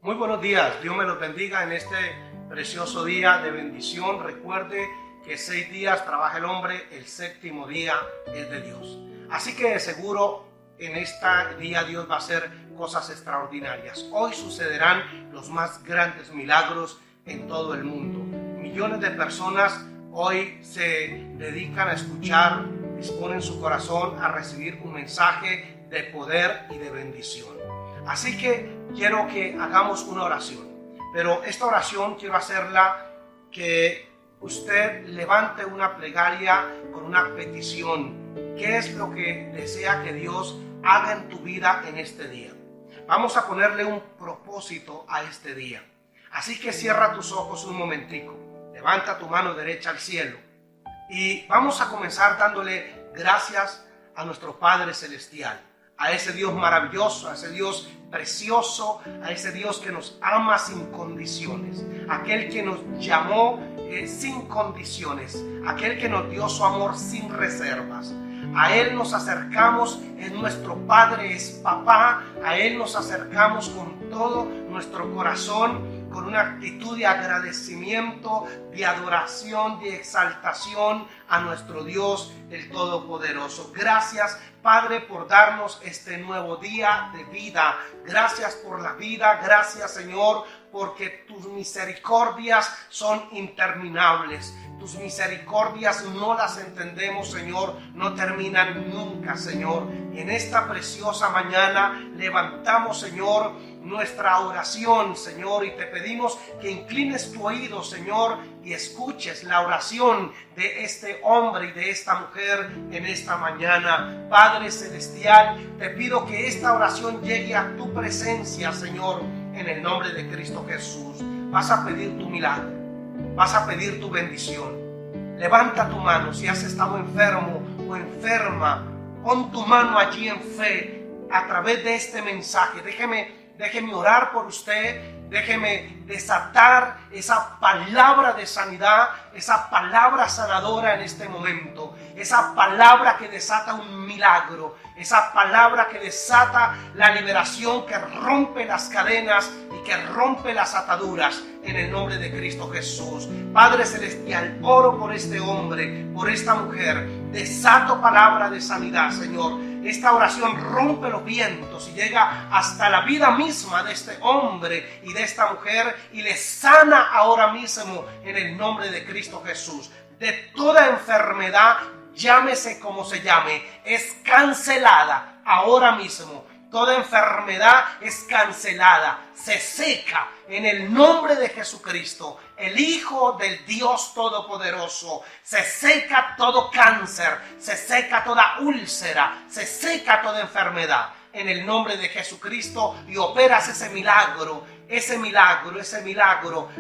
Muy buenos días, Dios me los bendiga en este precioso día de bendición. Recuerde que 6 días trabaja el hombre, el séptimo día es de Dios. Así que de seguro en este día Dios va a hacer cosas extraordinarias. Hoy sucederán los más grandes milagros en todo el mundo. Millones de personas hoy se dedican a escuchar, disponen su corazón a recibir un mensaje de poder y de bendición. Así que quiero que hagamos una oración, pero esta oración quiero hacerla que usted levante una plegaria con una petición. ¿Qué es lo que desea que Dios haga en tu vida en este día? Vamos a ponerle un propósito a este día. Así que cierra tus ojos un momentico, levanta tu mano derecha al cielo y vamos a comenzar dándole gracias a nuestro Padre Celestial, a ese Dios maravilloso, a ese Dios precioso, a ese Dios que nos ama sin condiciones, aquel que nos llamó sin condiciones, aquel que nos dio su amor sin reservas. A Él nos acercamos, es nuestro Padre, es Papá. A Él nos acercamos con todo nuestro corazón, con una actitud de agradecimiento, de adoración, de exaltación a nuestro Dios, el Todopoderoso. Gracias, Padre, por darnos este nuevo día de vida. Gracias por la vida. Gracias, Señor, porque tus misericordias son interminables. Tus misericordias no las entendemos, Señor, no terminan nunca, Señor. Y en esta preciosa mañana levantamos, Señor, nuestra oración, Señor, y te pedimos que inclines tu oído, Señor, y escuches la oración de este hombre y de esta mujer en esta mañana. Padre Celestial, te pido que esta oración llegue a tu presencia, Señor, en el nombre de Cristo Jesús. Vas a pedir tu milagro, vas a pedir tu bendición. Levanta tu mano si has estado enfermo o enferma. Pon tu mano allí en fe a través de este mensaje. Déjeme orar por usted. Déjeme desatar esa palabra de sanidad, esa palabra sanadora en este momento, esa palabra que desata un milagro, esa palabra que desata la liberación, que rompe las cadenas y que rompe las ataduras en el nombre de Cristo Jesús. Padre Celestial, oro por este hombre, por esta mujer, desato palabra de sanidad, Señor. Esta oración rompe los vientos y llega hasta la vida misma de este hombre y de esta mujer y le sana ahora mismo en el nombre de Cristo Jesús. De toda enfermedad, llámese como se llame, es cancelada ahora mismo. Toda enfermedad es cancelada, se seca en el nombre de Jesucristo, el Hijo del Dios Todopoderoso. Se seca todo cáncer, se seca toda úlcera, se seca toda enfermedad en el nombre de Jesucristo y operas ese milagro,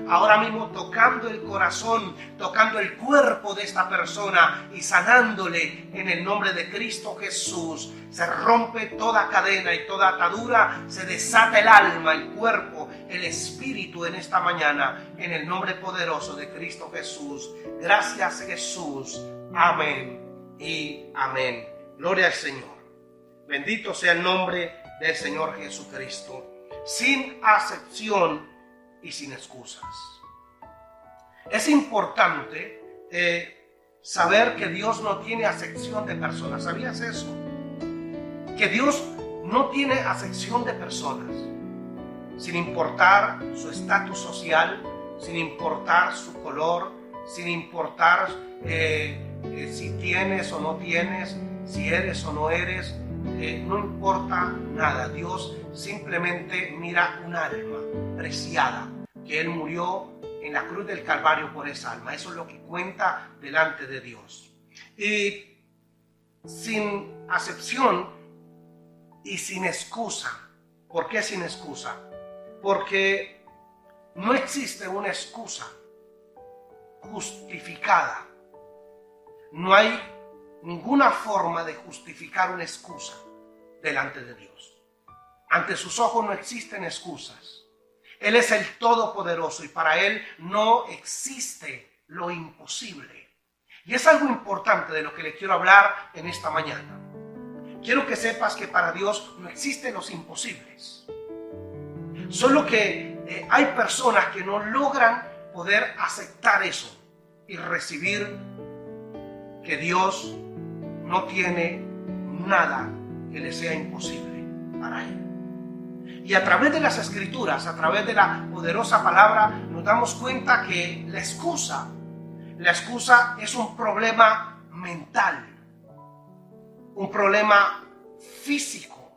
ahora mismo tocando el corazón, tocando el cuerpo de esta persona y sanándole en el nombre de Cristo Jesús. Se rompe toda cadena y toda atadura, se desata el alma, el cuerpo, el espíritu en esta mañana, en el nombre poderoso de Cristo Jesús. Gracias, Jesús. Amén y amén. Gloria al Señor. Bendito sea el nombre del Señor Jesucristo. Sin acepción y sin excusas. Es importante saber que Dios no tiene acepción de personas. ¿Sabías eso? Que Dios no tiene acepción de personas, sin importar su estatus social, sin importar su color, sin importar si tienes o no tienes, si eres o no eres, no importa nada. Dios simplemente mira un alma preciada, que Él murió en la cruz del Calvario por esa alma. Eso es lo que cuenta delante de Dios. Y sin acepción y sin excusa. ¿Por qué sin excusa? Porque no existe una excusa justificada. No hay ninguna forma de justificar una excusa delante de Dios. Ante sus ojos no existen excusas. Él es el Todopoderoso y para Él no existe lo imposible. Y es algo importante de lo que le quiero hablar en esta mañana. Quiero que sepas que para Dios no existen los imposibles. Solo que hay personas que no logran poder aceptar eso y recibir que Dios no tiene nada que le sea imposible para él. Y a través de las Escrituras, a través de la poderosa palabra, nos damos cuenta que la excusa es un problema mental, un problema físico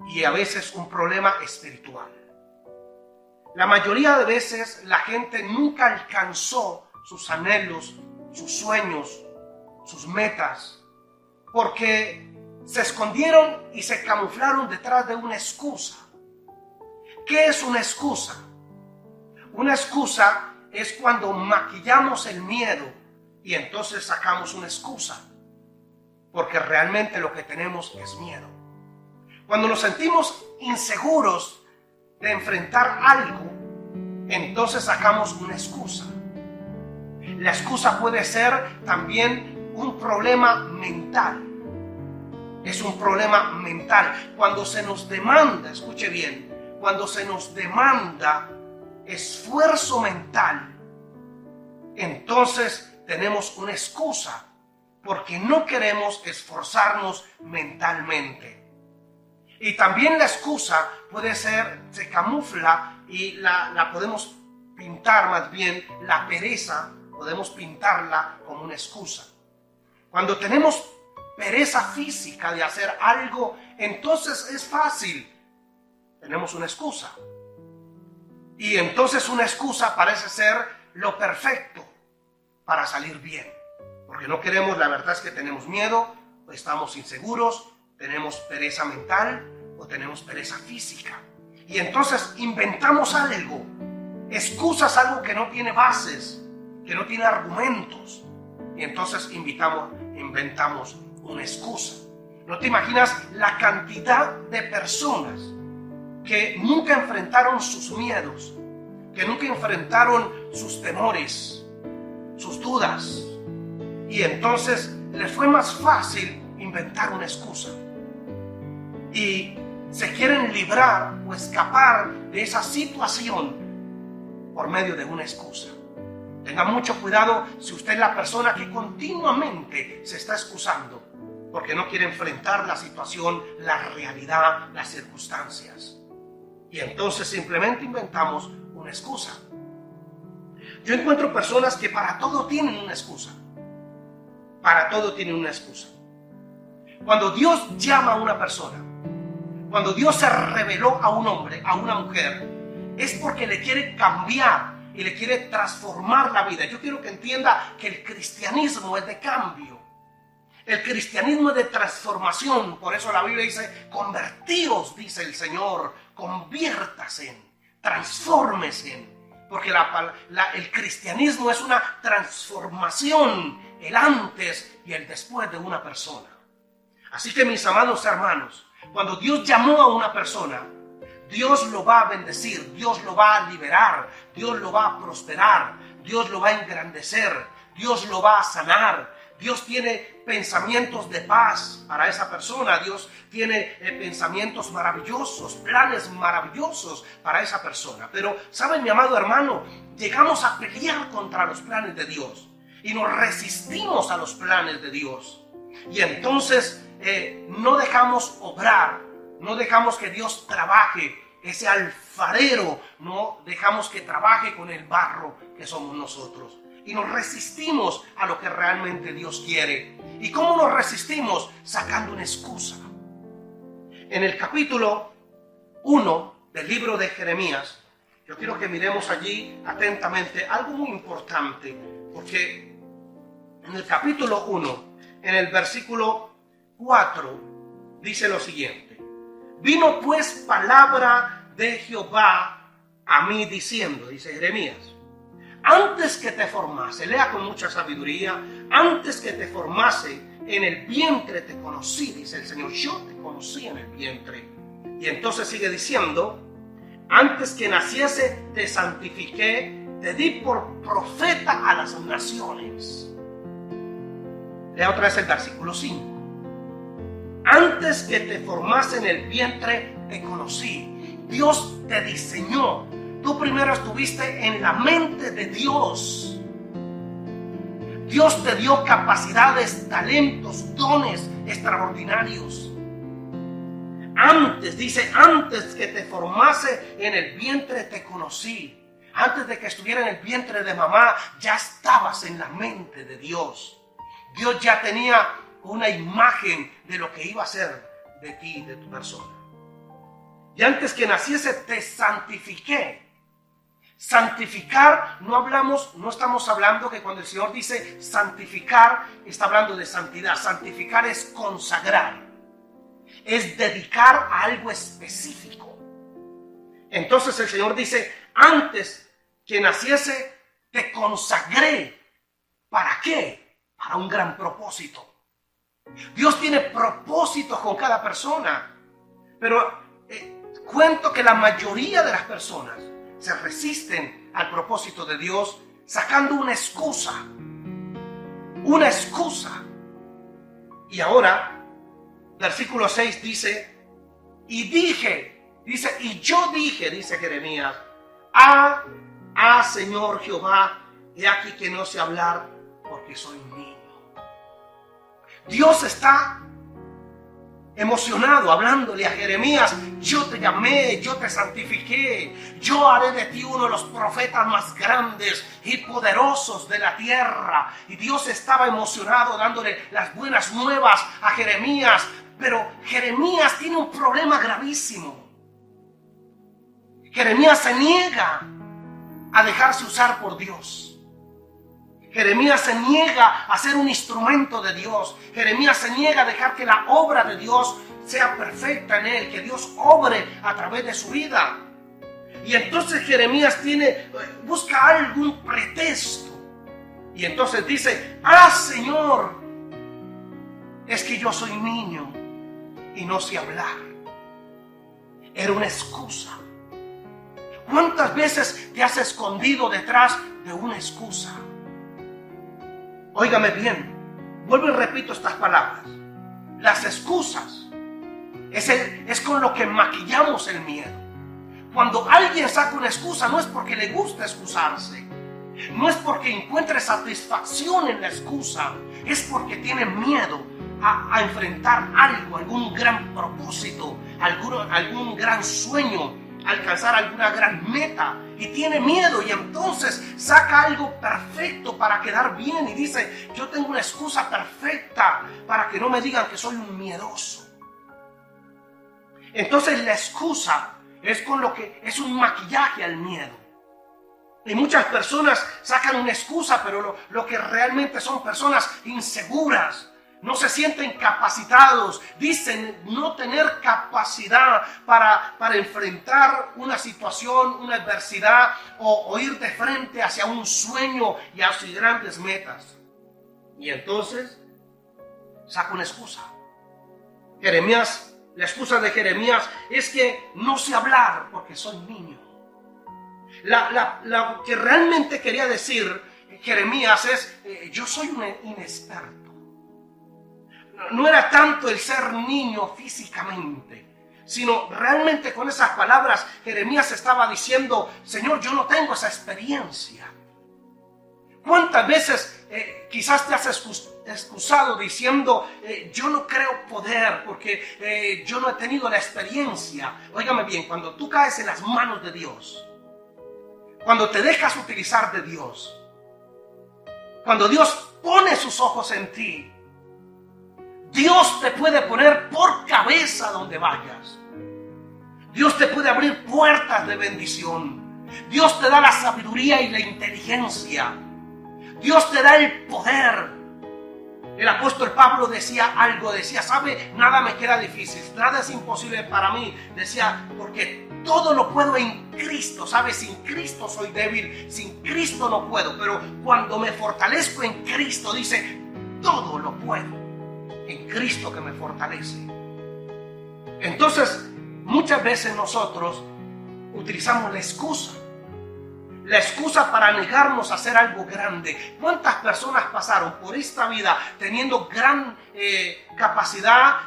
y a veces un problema espiritual. La mayoría de veces la gente nunca alcanzó sus anhelos, sus sueños, sus metas, porque se escondieron y se camuflaron detrás de una excusa. ¿Qué es una excusa? Una excusa es cuando maquillamos el miedo y entonces sacamos una excusa, porque realmente lo que tenemos es miedo. Cuando nos sentimos inseguros de enfrentar algo, entonces sacamos una excusa. La excusa puede ser también un problema mental. Es un problema mental. Cuando se nos demanda, escuche bien, cuando se nos demanda esfuerzo mental, entonces tenemos una excusa porque no queremos esforzarnos mentalmente. Y también la excusa puede ser, se camufla y la podemos pintar, más bien la pereza, podemos pintarla como una excusa. Cuando tenemos pereza física de hacer algo, entonces es fácil, tenemos una excusa. Y entonces una excusa parece ser lo perfecto para salir bien. Porque no queremos, la verdad es que tenemos miedo, o estamos inseguros, tenemos pereza mental o tenemos pereza física. Y entonces inventamos algo, excusas, algo que no tiene bases, que no tiene argumentos. Y entonces inventamos una excusa. No te imaginas la cantidad de personas que nunca enfrentaron sus miedos, que nunca enfrentaron sus temores, sus dudas. Y entonces les fue más fácil inventar una excusa. Y se quieren librar o escapar de esa situación por medio de una excusa. Tenga mucho cuidado si usted es la persona que continuamente se está excusando porque no quiere enfrentar la situación, la realidad, las circunstancias. Y entonces simplemente inventamos una excusa. Yo encuentro personas que para todo tienen una excusa. Para todo tienen una excusa. Cuando Dios llama a una persona, cuando Dios se reveló a un hombre, a una mujer, es porque le quiere cambiar y le quiere transformar la vida. Yo quiero que entienda que el cristianismo es de cambio. El cristianismo es de transformación. Por eso la Biblia dice, convertíos, dice el Señor, conviértase, transfórmese. Porque el cristianismo es una transformación, el antes y el después de una persona. Así que mis amados hermanos, cuando Dios llamó a una persona, Dios lo va a bendecir, Dios lo va a liberar, Dios lo va a prosperar, Dios lo va a engrandecer, Dios lo va a sanar. Dios tiene pensamientos de paz para esa persona. Dios tiene pensamientos maravillosos, planes maravillosos para esa persona. Pero, ¿sabe, mi amado hermano? Llegamos a pelear contra los planes de Dios y nos resistimos a los planes de Dios. Y entonces no dejamos obrar, no dejamos que Dios trabaje, ese alfarero, no dejamos que trabaje con el barro que somos nosotros. Y nos resistimos a lo que realmente Dios quiere. ¿Y cómo nos resistimos? Sacando una excusa. En el capítulo 1 del libro de Jeremías, yo quiero que miremos allí atentamente algo muy importante, porque en el capítulo 1, en el versículo 4, dice lo siguiente: vino pues palabra de Jehová a mí diciendo, dice Jeremías, antes que te formase, lea con mucha sabiduría, antes que te formase en el vientre te conocí, dice el Señor, yo te conocí en el vientre. Y entonces sigue diciendo, antes que naciese te santifiqué, te di por profeta a las naciones. Lea otra vez el versículo 5. Antes que te formase en el vientre te conocí. Dios te diseñó, Tú primero estuviste en la mente de Dios. Dios te dio capacidades, talentos, dones extraordinarios. Antes, dice, antes que te formase en el vientre te conocí. Antes de que estuviera en el vientre de mamá, ya estabas en la mente de Dios. Dios ya tenía una imagen de lo que iba a ser de ti, de tu persona. Y antes que naciese te santifiqué. Santificar, no estamos hablando que cuando el Señor dice santificar, está hablando de santidad. Santificar es consagrar, es dedicar a algo específico. Entonces el Señor dice, antes que naciese te consagré. ¿Para qué? Para un gran propósito. Dios tiene propósitos con cada persona, pero cuento que la mayoría de las personas se resisten al propósito de Dios sacando una excusa. Una excusa. Y ahora, versículo 6 dice, y yo dije, dice Jeremías, Señor Jehová, he aquí que no sé hablar porque soy un niño. Dios está emocionado hablándole a Jeremías, yo te llamé, yo te santifiqué, yo haré de ti uno de los profetas más grandes y poderosos de la tierra. Y Dios estaba emocionado dándole las buenas nuevas a Jeremías, pero Jeremías tiene un problema gravísimo. Jeremías se niega a dejarse usar por Dios. Jeremías se niega a ser un instrumento de Dios. Jeremías se niega a dejar que la obra de Dios sea perfecta en él, que Dios obre a través de su vida. Y entonces Jeremías busca algún pretexto. Y entonces dice, Señor, es que yo soy niño y no sé hablar. Era una excusa. ¿Cuántas veces te has escondido detrás de una excusa? Óigame bien, vuelvo y repito estas palabras. Las excusas es con lo que maquillamos el miedo. Cuando alguien saca una excusa, no es porque le gusta excusarse, no es porque encuentre satisfacción en la excusa, es porque tiene miedo a enfrentar algo, algún gran propósito, algún gran sueño, alcanzar alguna gran meta, y tiene miedo, y entonces saca algo perfecto para quedar bien y dice, yo tengo una excusa perfecta para que no me digan que soy un miedoso. Entonces la excusa es con lo que es un maquillaje al miedo. Y muchas personas sacan una excusa, pero lo que realmente son personas inseguras. No se sienten capacitados, dicen no tener capacidad para enfrentar una situación, una adversidad o ir de frente hacia un sueño y hacia grandes metas. Y entonces saca una excusa. La excusa de Jeremías es que no sé hablar porque soy niño. Lo que realmente quería decir Jeremías es, yo soy un inexperto. No era tanto el ser niño físicamente, sino realmente con esas palabras Jeremías estaba diciendo, Señor, yo no tengo esa experiencia. ¿Cuántas veces quizás te has excusado diciendo, yo no creo poder porque yo no he tenido la experiencia? Óigame bien, cuando tú caes en las manos de Dios, cuando te dejas utilizar de Dios, cuando Dios pone sus ojos en ti, Dios te puede poner por cabeza donde vayas. Dios te puede abrir puertas de bendición. Dios te da la sabiduría y la inteligencia. Dios te da el poder. El apóstol Pablo decía, ¿sabe? Nada me queda difícil, nada es imposible para mí. Decía, porque todo lo puedo en Cristo, ¿sabe? Sin Cristo soy débil, sin Cristo no puedo. Pero cuando me fortalezco en Cristo, dice, todo lo puedo en Cristo que me fortalece. Entonces, muchas veces nosotros utilizamos la excusa para negarnos a hacer algo grande. ¿Cuántas personas pasaron por esta vida teniendo gran capacidad,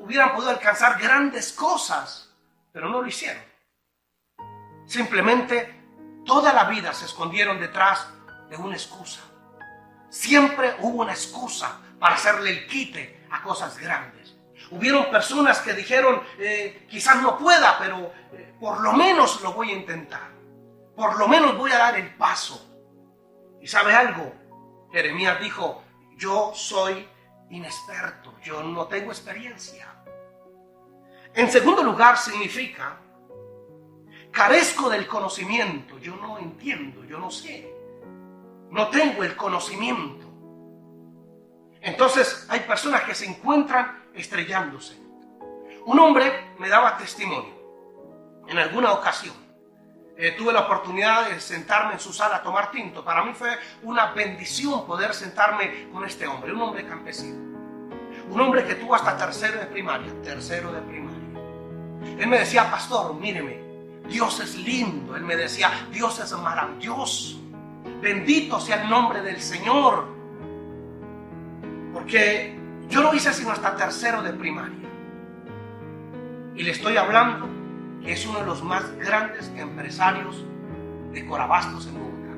hubieran podido alcanzar grandes cosas, pero no lo hicieron? Simplemente toda la vida se escondieron detrás de una excusa. Siempre hubo una excusa para hacerle el quite a cosas grandes. Hubieron personas que dijeron, quizás no pueda, pero por lo menos lo voy a intentar. Por lo menos voy a dar el paso. ¿Y sabe algo? Jeremías dijo, yo soy inexperto, yo no tengo experiencia. En segundo lugar, significa, carezco del conocimiento, yo no entiendo, yo no sé, no tengo el conocimiento. Entonces hay personas que se encuentran estrellándose. Un hombre me daba testimonio en alguna ocasión. Tuve la oportunidad de sentarme en su sala a tomar tinto. Para mí fue una bendición poder sentarme con este hombre, un hombre campesino. Un hombre que tuvo hasta tercero de primaria. Él me decía, pastor, míreme, Dios es lindo. Él me decía, Dios es maravilloso. Bendito sea el nombre del Señor. Porque yo no hice sino hasta tercero de primaria. Y le estoy hablando que es uno de los más grandes empresarios de Corabastos en Bogotá.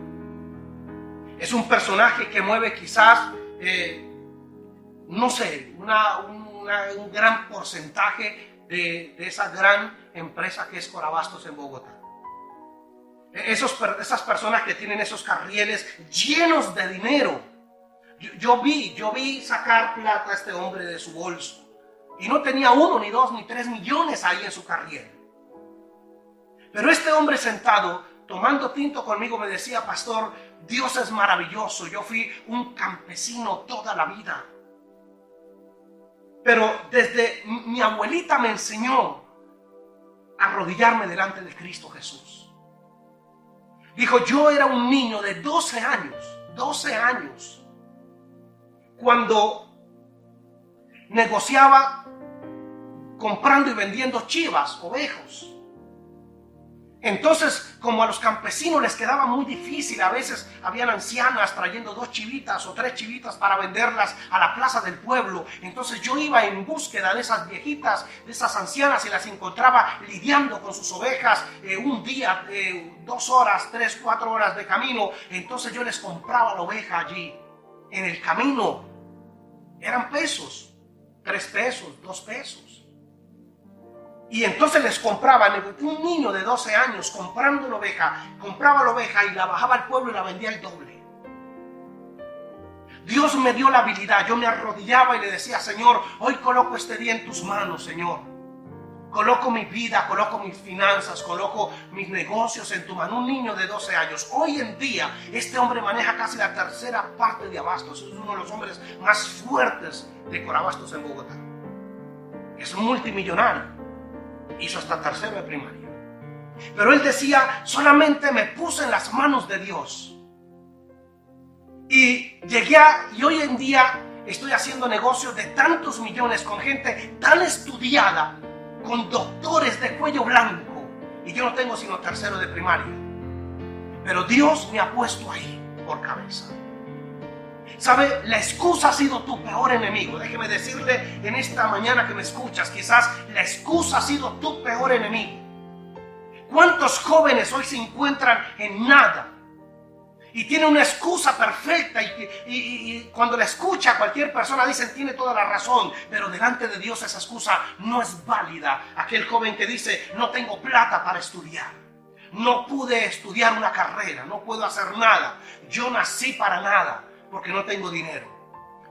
Es un personaje que mueve quizás, no sé, un gran porcentaje de esa gran empresa que es Corabastos en Bogotá. Esas personas que tienen esos carrieles llenos de dinero. Yo vi sacar plata a este hombre de su bolso. Y no tenía 1, ni 2, ni 3 millones ahí en su carriel. Pero este hombre sentado, tomando tinto conmigo, me decía, pastor, Dios es maravilloso. Yo fui un campesino toda la vida. Pero desde mi abuelita me enseñó a arrodillarme delante de Cristo Jesús. Dijo, yo era un niño de 12 años, cuando negociaba comprando y vendiendo chivas, ovejos. Entonces, como a los campesinos les quedaba muy difícil, a veces habían ancianas trayendo 2 chivitas o 3 chivitas para venderlas a la plaza del pueblo. Entonces yo iba en búsqueda de esas viejitas, de esas ancianas, y las encontraba lidiando con sus ovejas un día, 2 horas, 3, 4 horas de camino. Entonces yo les compraba la oveja allí, en el camino. Eran pesos, 3 pesos, 2 pesos. Y entonces les compraban, un niño de 12 años comprando la oveja, compraba la oveja y la bajaba al pueblo y la vendía el doble. Dios me dio la habilidad, yo me arrodillaba y le decía, Señor, hoy coloco este día en tus manos, Señor. Coloco mi vida, coloco mis finanzas, coloco mis negocios en tu mano. Un niño de 12 años. Hoy en día, este hombre maneja casi la tercera parte de Abastos. Es uno de los hombres más fuertes de Corabastos en Bogotá. Es un multimillonario. Hizo hasta tercero de primaria. Pero él decía, solamente me puse en las manos de Dios. Y y hoy en día estoy haciendo negocios de tantos millones con gente tan estudiada, con doctores de cuello blanco. Y yo no tengo sino tercero de primaria. Pero Dios me ha puesto ahí por cabeza. ¿Sabe? La excusa ha sido tu peor enemigo. Déjeme decirle en esta mañana que me escuchas, quizás la excusa ha sido tu peor enemigo. ¿Cuántos jóvenes hoy se encuentran en nada? Y tienen una excusa perfecta y cuando la escucha cualquier persona dicen tiene toda la razón, pero delante de Dios esa excusa no es válida. Aquel joven que dice no tengo plata para estudiar, no pude estudiar una carrera, no puedo hacer nada, yo nací para nada porque no tengo dinero.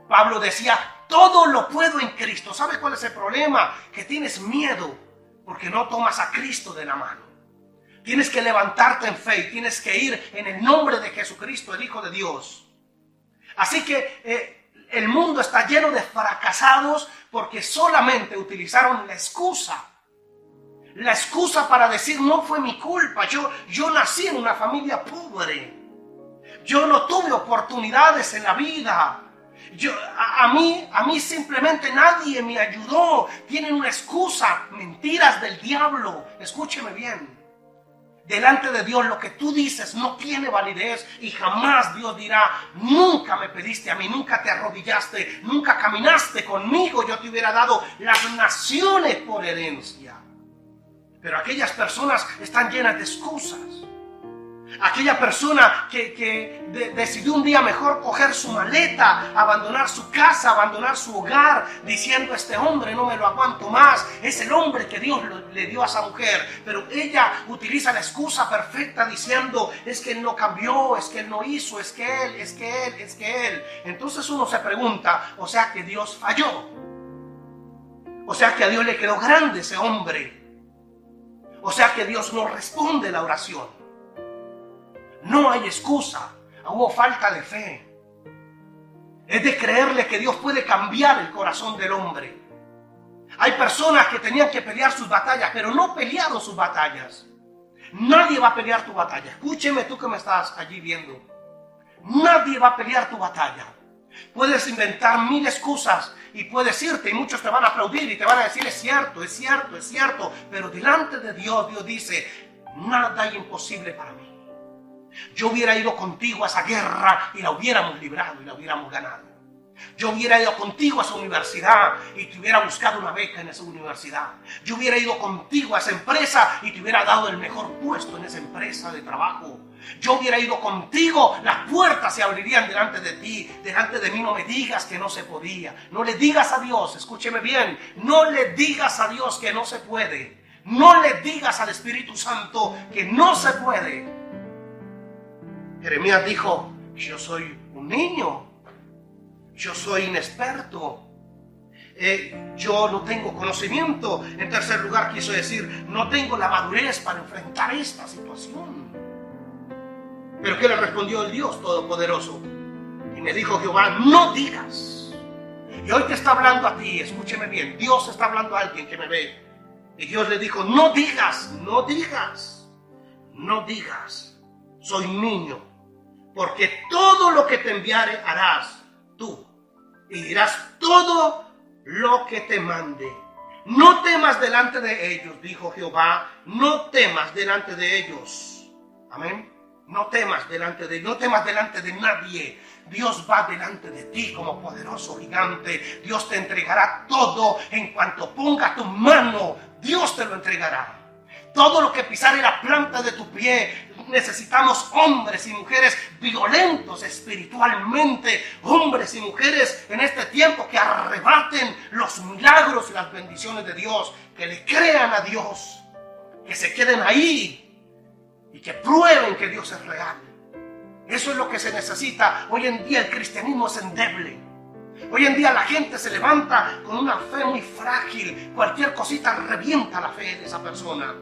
Pablo decía todo lo puedo en Cristo. ¿Sabes cuál es el problema? Que tienes miedo porque no tomas a Cristo de la mano. Tienes que levantarte en fe y tienes que ir en el nombre de Jesucristo, el Hijo de Dios. Así que el mundo está lleno de fracasados porque solamente utilizaron la excusa. La excusa para decir no fue mi culpa. Yo nací en una familia pobre. Yo no tuve oportunidades en la vida. A mí simplemente nadie me ayudó. Tienen una excusa. Mentiras del diablo. Escúcheme bien. Delante de Dios lo que tú dices no tiene validez y jamás Dios dirá, nunca me pediste a mí, nunca te arrodillaste, nunca caminaste conmigo, yo te hubiera dado las naciones por herencia. Pero aquellas personas están llenas de excusas. Aquella persona que decidió un día mejor coger su maleta, abandonar su casa, abandonar su hogar, diciendo: este hombre no me lo aguanto más, es el hombre que Dios le dio a esa mujer. Pero ella utiliza la excusa perfecta diciendo: es que él no cambió, es que él no hizo, es que él. Entonces uno se pregunta: o sea que Dios falló, o sea que a Dios le quedó grande ese hombre, o sea que Dios no responde la oración. No hay excusa, hubo falta de fe. Es de creerle que Dios puede cambiar el corazón del hombre. Hay personas que tenían que pelear sus batallas, pero no pelearon sus batallas. Nadie va a pelear tu batalla. Escúcheme tú que me estás allí viendo. Nadie va a pelear tu batalla. Puedes inventar mil excusas y puedes irte y muchos te van a aplaudir y te van a decir: es cierto, es cierto, es cierto. Pero delante de Dios, Dios dice: nada hay imposible para mí. Yo hubiera ido contigo a esa guerra y la hubiéramos librado y la hubiéramos ganado. Yo hubiera ido contigo a esa universidad y te hubiera buscado una beca en esa universidad. Yo hubiera ido contigo a esa empresa y te hubiera dado el mejor puesto en esa empresa de trabajo. Yo hubiera ido contigo, las puertas se abrirían delante de ti. Delante de mí no me digas que no se podía. No le digas a Dios, escúcheme bien, no le digas a Dios que no se puede. No le digas al Espíritu Santo que no se puede. Jeremías dijo: yo soy un niño, yo soy inexperto, yo no tengo conocimiento. En tercer lugar quiso decir: no tengo la madurez para enfrentar esta situación. Pero ¿qué le respondió el Dios Todopoderoso? Y me dijo Jehová: no digas. Y hoy te está hablando a ti, escúcheme bien, Dios está hablando a alguien que me ve. Y Dios le dijo: no digas, no digas, no digas, soy niño. Porque todo lo que te enviare harás tú, y dirás todo lo que te mande. No temas delante de ellos, dijo Jehová, no temas delante de ellos. Amén. No temas delante de ellos, no temas delante de nadie. Dios va delante de ti como poderoso gigante. Dios te entregará todo en cuanto ponga tu mano. Dios te lo entregará. Todo lo que pisare la planta de tu pie. Necesitamos hombres y mujeres violentos espiritualmente, hombres y mujeres en este tiempo que arrebaten los milagros y las bendiciones de Dios, que le crean a Dios, que se queden ahí y que prueben que Dios es real. Eso es lo que se necesita. Hoy en día el cristianismo es endeble. Hoy en día la gente se levanta con una fe muy frágil. Cualquier cosita revienta la fe de esa persona.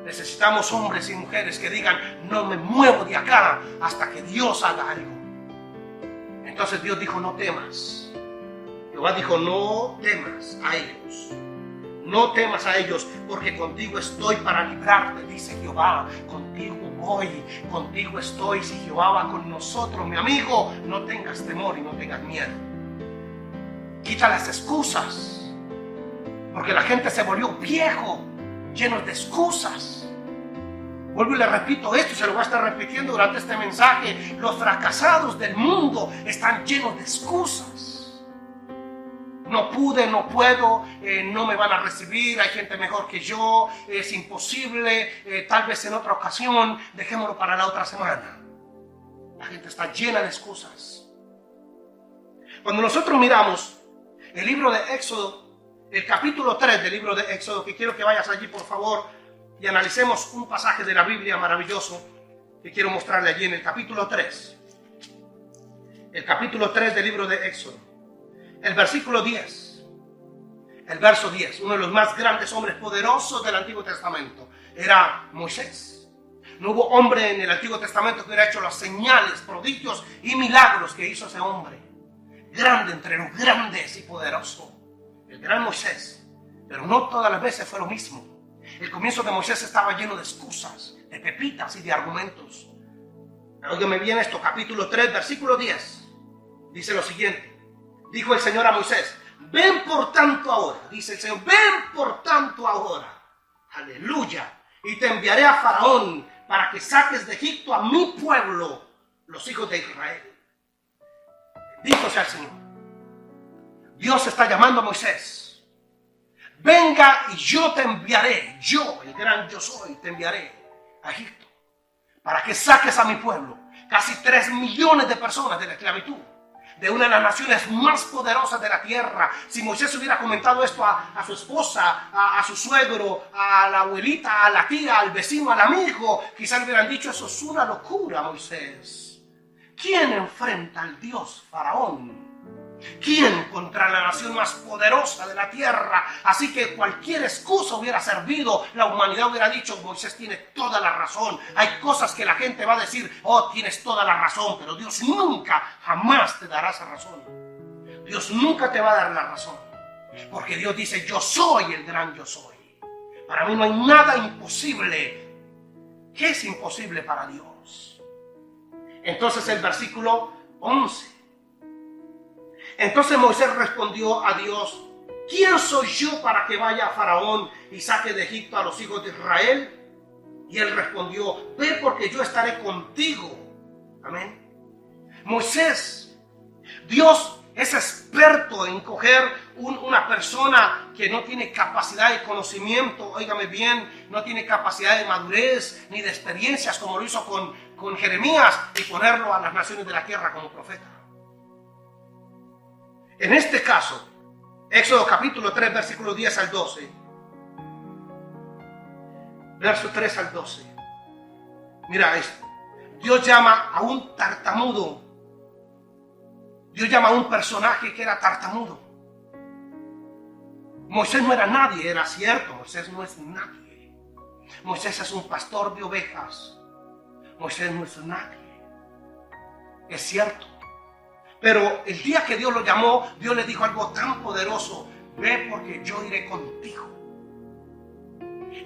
Necesitamos hombres y mujeres que digan: no me muevo de acá hasta que Dios haga algo. Entonces Dios dijo: no temas. Jehová dijo: no temas a ellos. No temas a ellos, porque contigo estoy para librarte, dice Jehová. Contigo voy, contigo estoy. Si Jehová va con nosotros, mi amigo, no tengas temor y no tengas miedo. Quita las excusas, porque la gente se volvió viejo, llenos de excusas. Vuelvo y le repito esto, y se lo voy a estar repitiendo durante este mensaje. Los fracasados del mundo están llenos de excusas. No pude, no puedo, no me van a recibir, hay gente mejor que yo, es imposible, tal vez en otra ocasión, dejémoslo para la otra semana. La gente está llena de excusas. Cuando nosotros miramos el libro de Éxodo, el capítulo 3 del libro de Éxodo, que quiero que vayas allí por favor y analicemos un pasaje de la Biblia maravilloso que quiero mostrarle allí en el capítulo 3. El capítulo 3 del libro de Éxodo. El versículo 10. El verso 10. Uno de los más grandes hombres poderosos del Antiguo Testamento era Moisés. No hubo hombre en el Antiguo Testamento que hubiera hecho las señales, prodigios y milagros que hizo ese hombre. Grande entre los grandes y poderoso. El gran Moisés. Pero no todas las veces fue lo mismo. El comienzo de Moisés estaba lleno de excusas, de pepitas y de argumentos. Óigame bien esto, capítulo 3, versículo 10. Dice lo siguiente. Dijo el Señor a Moisés: ven por tanto ahora. Dice el Señor: ven por tanto ahora. Aleluya. Y te enviaré a Faraón para que saques de Egipto a mi pueblo, los hijos de Israel. Bendito sea el Señor. Dios está llamando a Moisés. venga y yo te enviaré, yo, el gran yo soy, te enviaré a Egipto, para que saques a mi pueblo, casi 3 millones de personas de la esclavitud, de una de las naciones más poderosas de la tierra. Si Moisés hubiera comentado esto a su esposa, a su suegro, a la abuelita, a la tía, al vecino, al amigo, quizás le hubieran dicho: eso es una locura, Moisés. ¿Quién enfrenta al Dios Faraón? ¿Quién contra la nación más poderosa de la tierra? Así que cualquier excusa hubiera servido. La humanidad hubiera dicho: Moisés tiene toda la razón. Hay cosas que la gente va a decir: oh, tienes toda la razón. Pero Dios nunca, jamás te dará esa razón. Dios nunca te va a dar la razón. Porque Dios dice: yo soy el gran yo soy. Para mí no hay nada imposible. ¿Qué es imposible para Dios? Entonces el versículo 11. Entonces Moisés respondió a Dios: ¿quién soy yo para que vaya a Faraón y saque de Egipto a los hijos de Israel? Y él respondió: ve, porque yo estaré contigo. Amén. Moisés, Dios es experto en coger una persona que no tiene capacidad de conocimiento, óigame bien, no tiene capacidad de madurez ni de experiencias, como lo hizo con Jeremías, y ponerlo a las naciones de la tierra como profeta. En este caso, Éxodo capítulo 3, versículo 10 al 12. Verso 3 al 12. Mira esto. Dios llama a un tartamudo. Dios llama a un personaje que era tartamudo. Moisés no era nadie, era cierto. Moisés no es nadie. Moisés es un pastor de ovejas. Moisés no es nadie. Es cierto. Pero el día que Dios lo llamó, Dios le dijo algo tan poderoso: ve, porque yo iré contigo.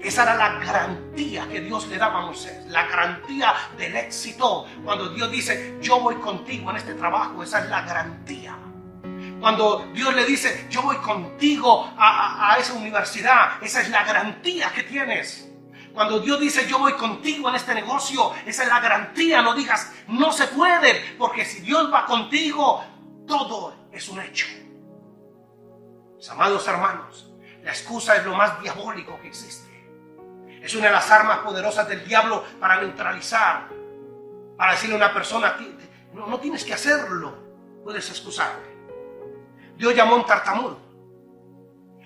Esa era la garantía que Dios le daba a Moisés, la garantía del éxito. Cuando Dios dice: yo voy contigo en este trabajo, esa es la garantía. Cuando Dios le dice: yo voy contigo a esa universidad, esa es la garantía que tienes. Cuando Dios dice: yo voy contigo en este negocio, esa es la garantía. No digas: no se puede, porque si Dios va contigo, todo es un hecho. Mis amados hermanos, la excusa es lo más diabólico que existe. Es una de las armas poderosas del diablo para neutralizar, para decirle a una persona: no tienes que hacerlo, puedes excusarte. Dios llamó a un tartamudo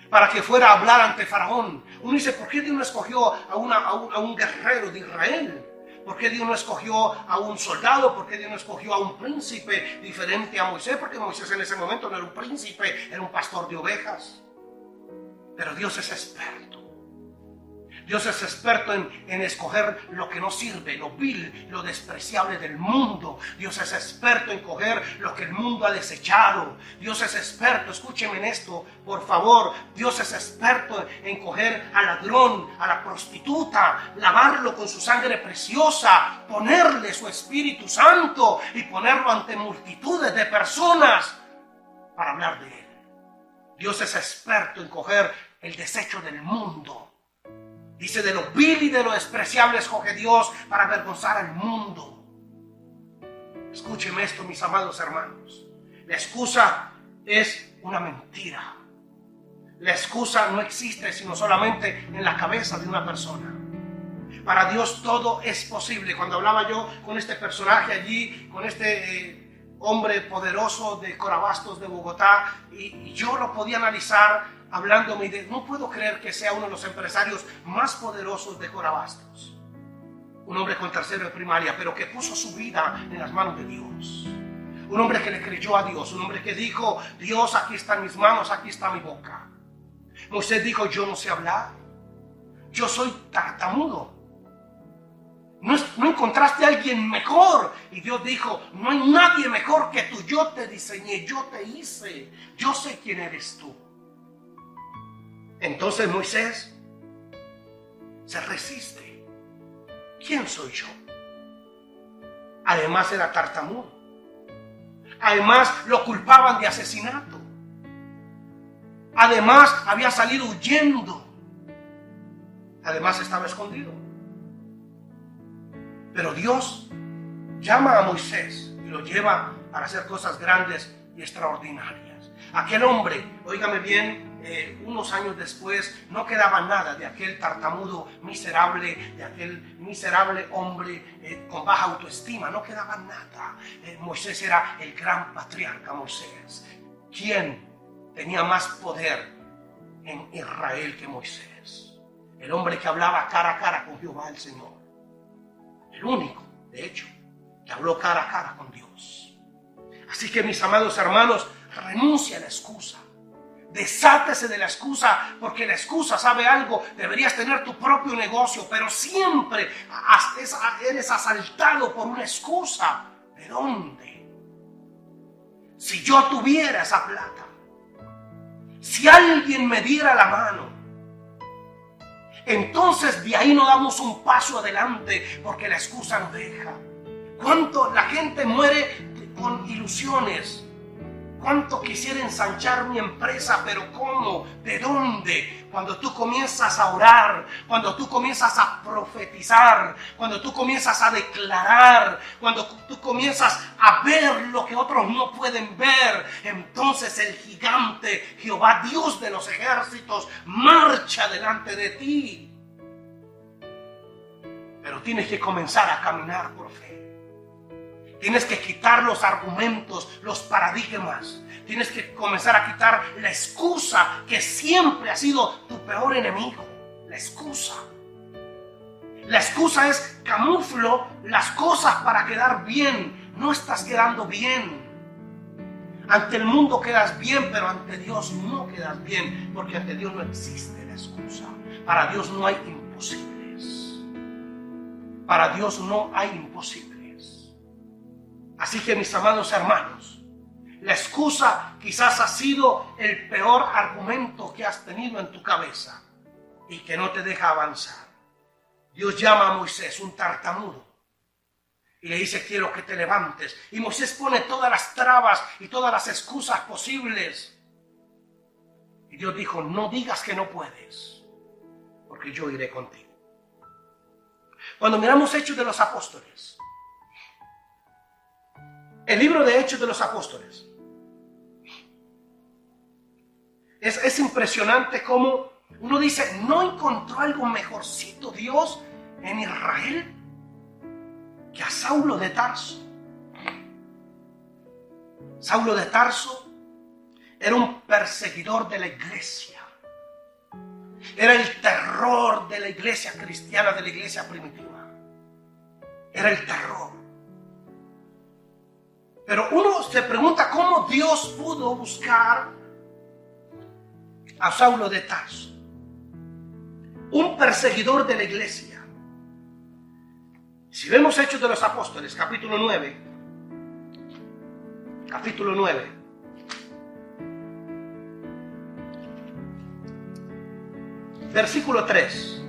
para que fuera a hablar ante Faraón. Uno dice: ¿por qué Dios no escogió a un guerrero de Israel? ¿Por qué Dios no escogió a un soldado? ¿Por qué Dios no escogió a un príncipe diferente a Moisés? Porque Moisés en ese momento no era un príncipe, era un pastor de ovejas. Pero Dios es experto. Dios es experto en escoger lo que no sirve, lo vil, lo despreciable del mundo. Dios es experto en coger lo que el mundo ha desechado. Dios es experto, escúcheme en esto, por favor. Dios es experto en coger al ladrón, a la prostituta, lavarlo con su sangre preciosa, ponerle su Espíritu Santo y ponerlo ante multitudes de personas para hablar de él. Dios es experto en coger el desecho del mundo. Dice: de lo vil y de lo despreciable escoge Dios para avergonzar al mundo. Escúcheme esto, mis amados hermanos. La excusa es una mentira. La excusa no existe sino solamente en la cabeza de una persona. Para Dios todo es posible. Cuando hablaba yo con este personaje allí, con este hombre poderoso de Corabastos de Bogotá, y yo lo podía analizar hablándome de: no puedo creer que sea uno de los empresarios más poderosos de Corabastos. Un hombre con tercero de primaria, pero que puso su vida en las manos de Dios. Un hombre que le creyó a Dios, un hombre que dijo: Dios, aquí están mis manos, aquí está mi boca. Moisés dijo: yo no sé hablar, yo soy tartamudo. No encontraste a alguien mejor. Y Dios dijo: no hay nadie mejor que tú. Yo te diseñé, yo te hice, yo sé quién eres tú. Entonces Moisés se resiste. ¿Quién soy yo? Además era tartamudo. Además lo culpaban de asesinato. Además había salido huyendo. Además estaba escondido. Pero Dios llama a Moisés y lo lleva para hacer cosas grandes y extraordinarias. Aquel hombre, óigame bien, unos años después, no quedaba nada de aquel tartamudo miserable, de aquel miserable hombre con baja autoestima. No quedaba nada. Moisés era el gran patriarca Moisés. ¿Quién tenía más poder en Israel que Moisés? El hombre que hablaba cara a cara con Jehová el Señor. El único, de hecho, que habló cara a cara con Dios. Así que, mis amados hermanos, renuncia a la excusa. Desátese de la excusa, porque la excusa, ¿sabe algo? Deberías tener tu propio negocio, pero siempre eres asaltado por una excusa. ¿De dónde? Si yo tuviera esa plata, si alguien me diera la mano, entonces de ahí no damos un paso adelante, porque la excusa nos deja. ¿Cuánto la gente muere con ilusiones? ¿Cuánto quisiera ensanchar mi empresa? Pero ¿cómo? ¿De dónde? Cuando tú comienzas a orar, cuando tú comienzas a profetizar, cuando tú comienzas a declarar, cuando tú comienzas a ver lo que otros no pueden ver, entonces el gigante, Jehová Dios de los ejércitos, marcha delante de ti. Pero tienes que comenzar a caminar por fe. Tienes que quitar los argumentos, los paradigmas. Tienes que comenzar a quitar la excusa que siempre ha sido tu peor enemigo. La excusa. La excusa es camuflo las cosas para quedar bien. No estás quedando bien. Ante el mundo quedas bien, pero ante Dios no quedas bien. Porque ante Dios no existe la excusa. Para Dios no hay imposibles. Para Dios no hay imposibles. Así que, mis amados hermanos, la excusa quizás ha sido el peor argumento que has tenido en tu cabeza y que no te deja avanzar. Dios llama a Moisés un tartamudo y le dice: quiero que te levantes. Y Moisés pone todas las trabas y todas las excusas posibles. Y Dios dijo: no digas que no puedes, porque yo iré contigo. Cuando miramos Hechos de los Apóstoles, el libro de Hechos de los Apóstoles, es impresionante cómo uno dice: ¿no encontró algo mejorcito Dios en Israel que a Saulo de Tarso? Saulo de Tarso era un perseguidor de la iglesia. Era el terror de la iglesia cristiana, de la iglesia primitiva. Era el terror. Pero uno se pregunta cómo Dios pudo buscar a Saulo de Tarso, un perseguidor de la iglesia. Si vemos Hechos de los Apóstoles, capítulo 9, versículo 3.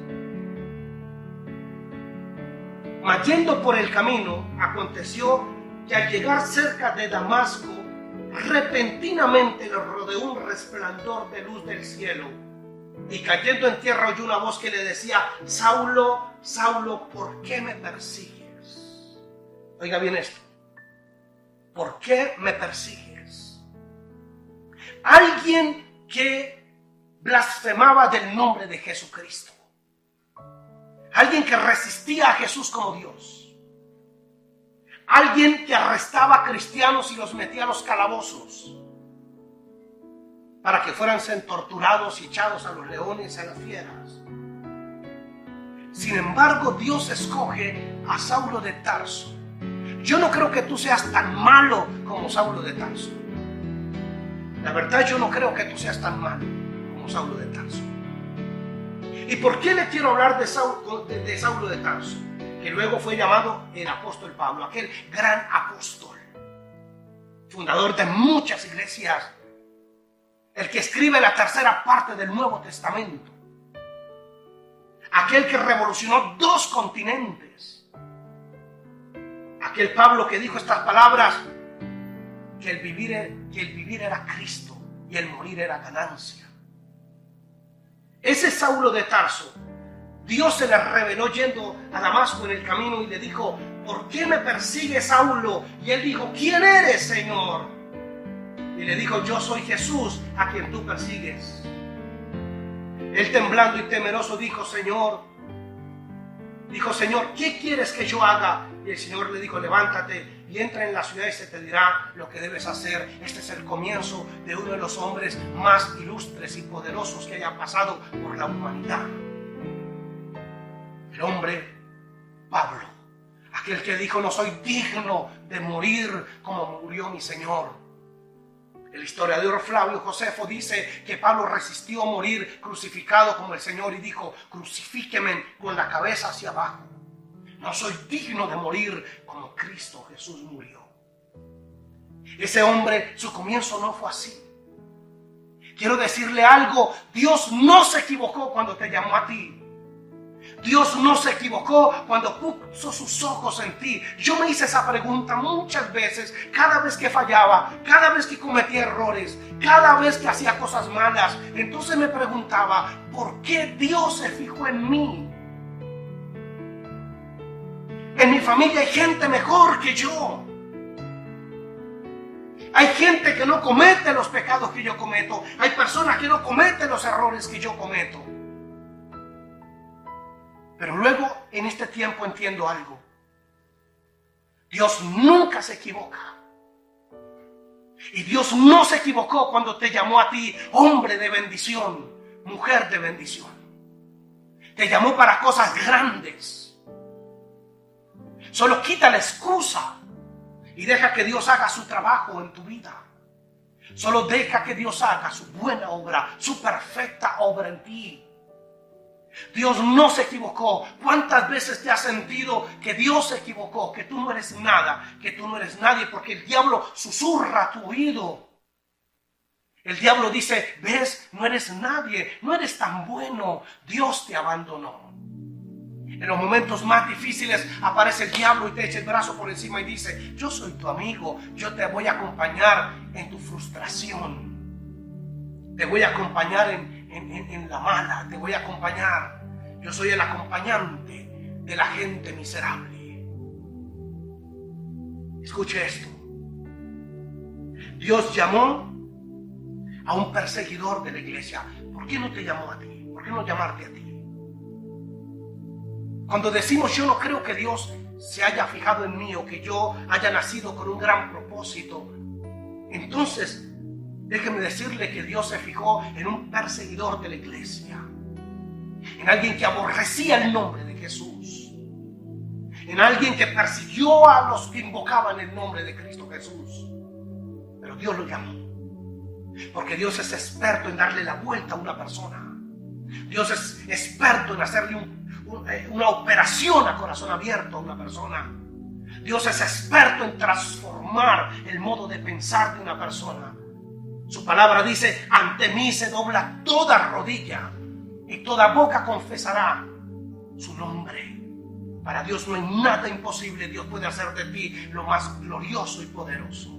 Mas yendo por el camino, aconteció que al llegar cerca de Damasco, repentinamente le rodeó un resplandor de luz del cielo, y cayendo en tierra oyó una voz que le decía: Saulo, Saulo, ¿por qué me persigues? Oiga bien esto: ¿por qué me persigues? Alguien que blasfemaba del nombre de Jesucristo, alguien que resistía a Jesús como Dios, alguien que arrestaba a cristianos y los metía a los calabozos para que fueran torturados y echados a los leones y a las fieras. Sin embargo, Dios escoge a Saulo de Tarso. Yo no creo que tú seas tan malo como Saulo de Tarso. La verdad, yo no creo que tú seas tan malo como Saulo de Tarso. ¿Y por qué le quiero hablar de Saulo de Tarso? Que luego fue llamado el apóstol Pablo, aquel gran apóstol, fundador de muchas iglesias, el que escribe la tercera parte del Nuevo Testamento, aquel que revolucionó 2 continentes, aquel Pablo que dijo estas palabras: que el vivir era Cristo y el morir era ganancia. Ese Saulo de Tarso, Dios se le reveló yendo a Damasco en el camino y le dijo: ¿por qué me persigues, Saulo? Y él dijo: ¿quién eres, Señor? Y le dijo: yo soy Jesús a quien tú persigues. Él temblando y temeroso dijo, Señor, ¿qué quieres que yo haga? Y el Señor le dijo, levántate y entra en la ciudad y se te dirá lo que debes hacer. Este es el comienzo de uno de los hombres más ilustres y poderosos que haya pasado por la humanidad. El hombre Pablo, aquel que dijo, no soy digno de morir como murió mi Señor. El historiador Flavio Josefo dice que Pablo resistió morir crucificado como el Señor y dijo, crucifíqueme con la cabeza hacia abajo. No soy digno de morir como Cristo Jesús murió. Ese hombre, su comienzo no fue así. Quiero decirle algo, Dios no se equivocó cuando te llamó a ti. Dios no se equivocó cuando puso sus ojos en ti. Yo me hice esa pregunta muchas veces, cada vez que fallaba, cada vez que cometía errores, cada vez que hacía cosas malas. Entonces me preguntaba, ¿por qué Dios se fijó en mí? En mi familia hay gente mejor que yo. Hay gente que no comete los pecados que yo cometo. Hay personas que no cometen los errores que yo cometo. Pero luego en este tiempo entiendo algo. Dios nunca se equivoca. Y Dios no se equivocó cuando te llamó a ti, hombre de bendición, mujer de bendición. Te llamó para cosas grandes. Solo quita la excusa y deja que Dios haga su trabajo en tu vida. Solo deja que Dios haga su buena obra, su perfecta obra en ti. Dios no se equivocó. ¿Cuántas veces te has sentido que Dios se equivocó? Que tú no eres nada, que tú no eres nadie, porque el diablo susurra a tu oído. El diablo dice, ves, no eres nadie, no eres tan bueno, Dios te abandonó. En los momentos más difíciles aparece el diablo y te echa el brazo por encima y dice, yo soy tu amigo, yo te voy a acompañar en tu frustración. Te voy a acompañar en la mala, te voy a acompañar. Yo soy el acompañante de la gente miserable. Escuche esto. Dios llamó a un perseguidor de la iglesia. ¿Por qué no te llamó a ti? ¿Por qué no llamarte a ti? Cuando decimos yo no creo que Dios se haya fijado en mí o que yo haya nacido con un gran propósito, entonces déjeme decirle que Dios se fijó en un perseguidor de la iglesia, en alguien que aborrecía el nombre de Jesús, en alguien que persiguió a los que invocaban el nombre de Cristo Jesús. Pero Dios lo llamó, porque Dios es experto en darle la vuelta a una persona. Dios es experto en hacerle una operación a corazón abierto a una persona. Dios es experto en transformar el modo de pensar de una persona. Su palabra dice, ante mí se dobla toda rodilla y toda boca confesará su nombre. Para Dios no hay nada imposible. Dios puede hacer de ti lo más glorioso y poderoso.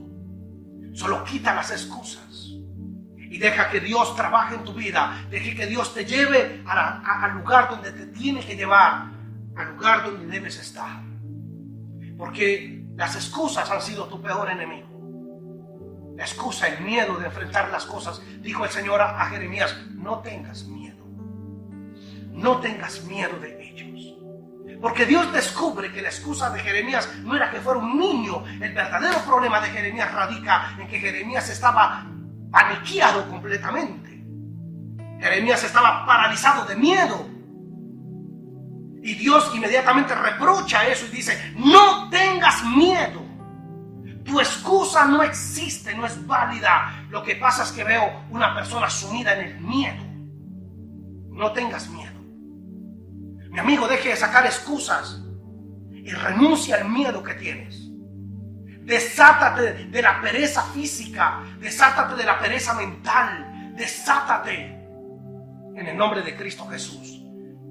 Solo quita las excusas y deja que Dios trabaje en tu vida. Deje que Dios te lleve al lugar donde te tiene que llevar, al lugar donde debes estar. Porque las excusas han sido tu peor enemigo. La excusa, el miedo de enfrentar las cosas. Dijo el Señor a Jeremías, no tengas miedo. No tengas miedo de ellos. Porque Dios descubre que la excusa de Jeremías no era que fuera un niño. El verdadero problema de Jeremías radica en que Jeremías estaba paniqueado completamente. Jeremías estaba paralizado de miedo. Y Dios inmediatamente reprocha eso y dice, no tengas miedo. Tu excusa no existe, no es válida. Lo que pasa es que veo una persona sumida en el miedo. No tengas miedo. Mi amigo, deje de sacar excusas y renuncia al miedo que tienes. Desátate de la pereza física, desátate de la pereza mental, desátate en el nombre de Cristo Jesús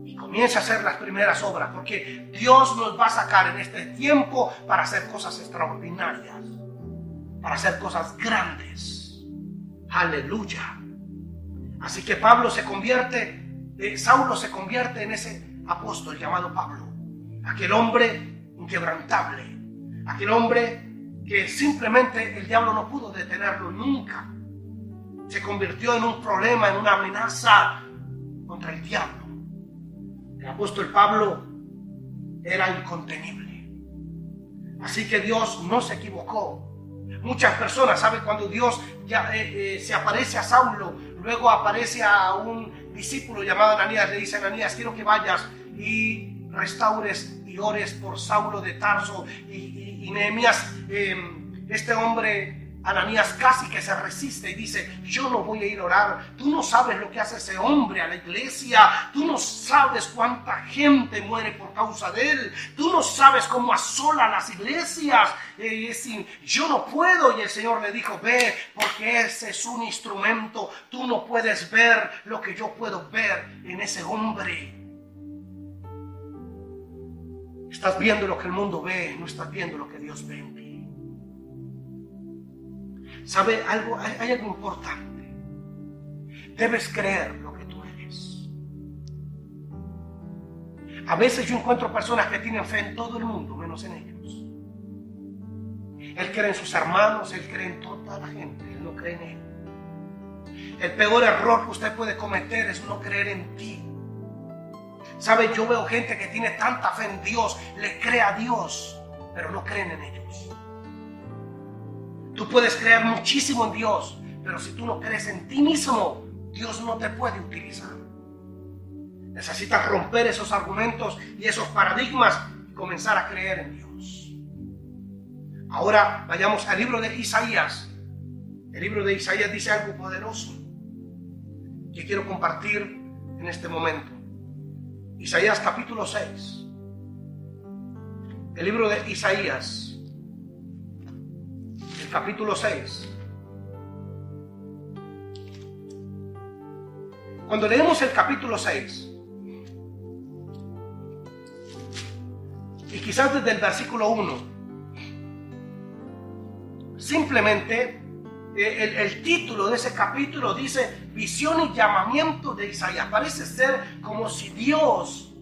y comienza a hacer las primeras obras, porque Dios nos va a sacar en este tiempo para hacer cosas extraordinarias, para hacer cosas grandes. Aleluya. Así que Saulo se convierte en ese apóstol llamado Pablo, aquel hombre inquebrantable, aquel hombre que simplemente el diablo no pudo detenerlo nunca. Se convirtió en un problema, en una amenaza contra el diablo. El apóstol Pablo era incontenible. Así que Dios no se equivocó. Muchas personas saben cuando Dios se aparece a Saulo, luego aparece a un discípulo llamado Ananías, le dice: Ananías, quiero que vayas y restaures y ores por Saulo de Tarso. Y Nehemías, este hombre Ananías, casi que se resiste y dice: yo no voy a ir a orar. Tú no sabes lo que hace ese hombre a la iglesia. Tú no sabes cuánta gente muere por causa de él. Tú no sabes cómo asola las iglesias. Yo no puedo. Y el Señor le dijo: ve, porque ese es un instrumento. Tú no puedes ver lo que yo puedo ver en ese hombre. Estás viendo lo que el mundo ve, no estás viendo lo que Dios ve en ti. ¿Sabe algo? Hay algo importante. Debes creer lo que tú eres. A veces yo encuentro personas que tienen fe en todo el mundo, menos en ellos. Él cree en sus hermanos, él cree en toda la gente, él no cree en él. El peor error que usted puede cometer es no creer en ti. ¿Sabe? Yo veo gente que tiene tanta fe en Dios, le cree a Dios, pero no creen en ellos. Tú puedes creer muchísimo en Dios, pero si tú no crees en ti mismo, Dios no te puede utilizar. Necesitas romper esos argumentos y esos paradigmas y comenzar a creer en Dios. Ahora vayamos al libro de Isaías. El libro de Isaías dice algo poderoso que quiero compartir en este momento. Isaías capítulo 6. El libro de Isaías, el capítulo 6. Cuando leemos el capítulo 6, y quizás desde el versículo 1, simplemente el título de ese capítulo dice: visión y llamamiento de Isaías. Parece ser como si Dios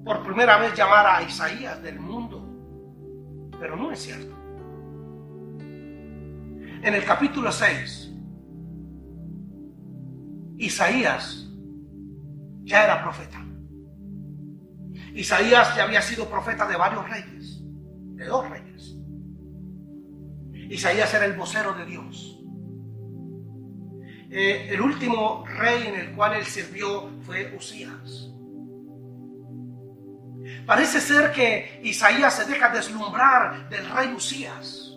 por primera vez llamara a Isaías del mundo, pero no es cierto. En el capítulo 6, Isaías ya era profeta. Isaías ya había sido profeta de varios reyes, de 2 reyes. Isaías era el vocero de Dios. El último rey en el cual él sirvió fue Usías. Parece ser que Isaías se deja deslumbrar del rey Usías.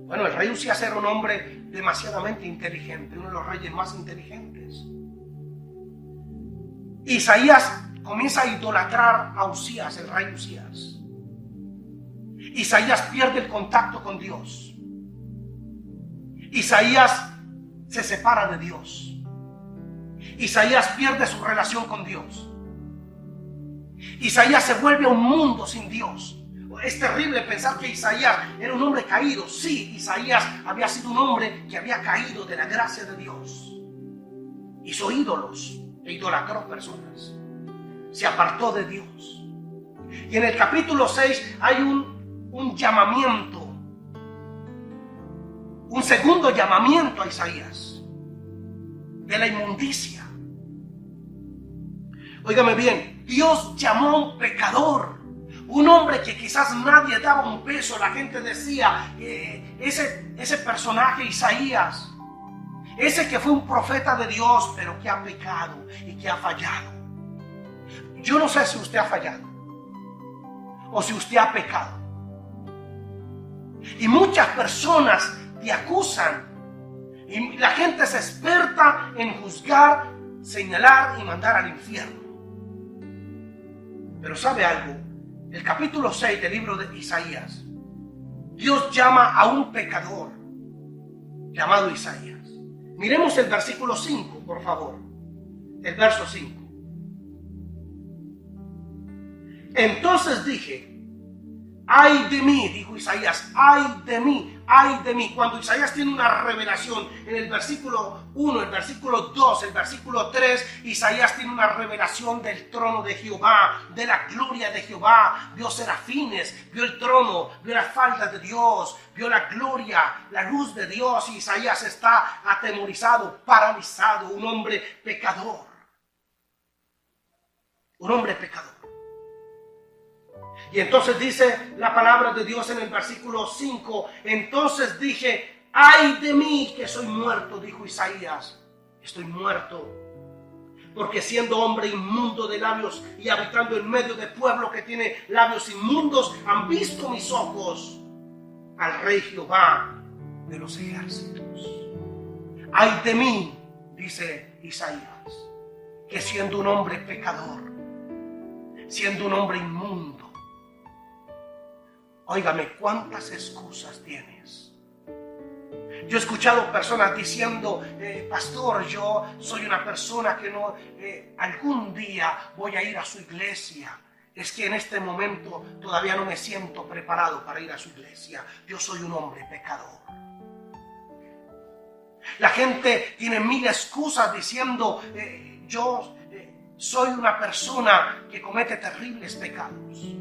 Bueno, el rey Usías era un hombre demasiadamente inteligente, uno de los reyes más inteligentes. Isaías comienza a idolatrar a Usías, el rey Usías. Isaías pierde el contacto con Dios. Isaías se separa de Dios. Isaías pierde su relación con Dios. Isaías se vuelve a un mundo sin Dios. Es terrible pensar que Isaías era un hombre caído. Sí, Isaías había sido un hombre que había caído de la gracia de Dios. Hizo ídolos e idolatró personas. Se apartó de Dios. Y en el capítulo 6 hay un llamamiento, un segundo llamamiento a Isaías de la inmundicia. Óigame bien, Dios llamó a un pecador, un hombre que quizás nadie daba un peso. La gente decía, ese personaje Isaías, ese que fue un profeta de Dios, pero que ha pecado y que ha fallado. Yo no sé si usted ha fallado o si usted ha pecado. Y muchas personas te acusan. Y la gente es experta en juzgar, señalar y mandar al infierno. Pero ¿sabe algo? El capítulo 6 del libro de Isaías, Dios llama a un pecador llamado Isaías. Miremos el versículo 5, por favor. El verso 5. Entonces dije: ay de mí, dijo Isaías, ay de mí, ay de mí. Cuando Isaías tiene una revelación en el versículo 1, el versículo 2, el versículo 3, Isaías tiene una revelación del trono de Jehová, de la gloria de Jehová. Vio serafines, vio el trono, vio la falda de Dios, vio la gloria, la luz de Dios. Y Isaías está atemorizado, paralizado, un hombre pecador. un hombre pecador. Y entonces dice la palabra de Dios en el versículo 5, entonces dije, ay de mí que soy muerto, dijo Isaías, estoy muerto, porque siendo hombre inmundo de labios y habitando en medio de pueblo que tiene labios inmundos, han visto mis ojos al Rey Jehová de los ejércitos. Ay de mí, dice Isaías, que siendo un hombre pecador, siendo un hombre inmundo, óigame, ¿cuántas excusas tienes? Yo he escuchado personas diciendo, pastor, yo soy una persona que no, algún día voy a ir a su iglesia. Es que en este momento todavía no me siento preparado para ir a su iglesia. Yo soy un hombre pecador. La gente tiene mil excusas diciendo, yo soy una persona que comete terribles pecados.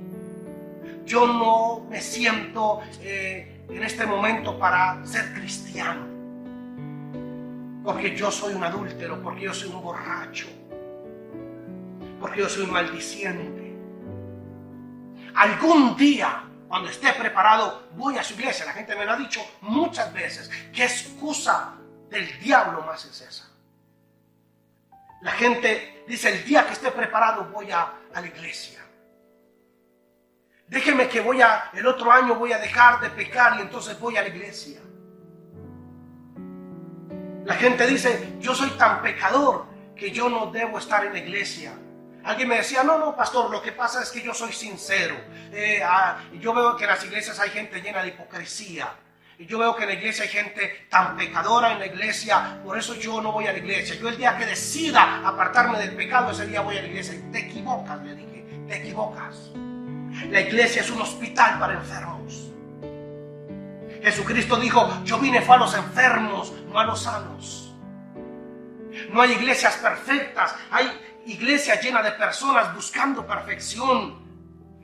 Yo no me siento en este momento para ser cristiano, porque yo soy un adúltero, porque yo soy un borracho, porque yo soy un maldiciente. Algún día, cuando esté preparado, voy a su iglesia. La gente me lo ha dicho muchas veces. ¿Qué excusa del diablo más es esa? La gente dice, el día que esté preparado voy a la iglesia. Déjeme que el otro año voy a dejar de pecar y entonces voy a la iglesia. La gente dice, yo soy tan pecador que yo no debo estar en la iglesia. Alguien me decía, no, pastor, lo que pasa es que yo soy sincero. Yo veo que en las iglesias hay gente llena de hipocresía. Y yo veo que en la iglesia hay gente tan pecadora en la iglesia, por eso yo no voy a la iglesia. Yo el día que decida apartarme del pecado, ese día voy a la iglesia. Y te equivocas, le dije, te equivocas. La iglesia es un hospital para enfermos. Jesucristo dijo, yo fue a los enfermos, no a los sanos. No hay iglesias perfectas, hay iglesias llenas de personas buscando perfección,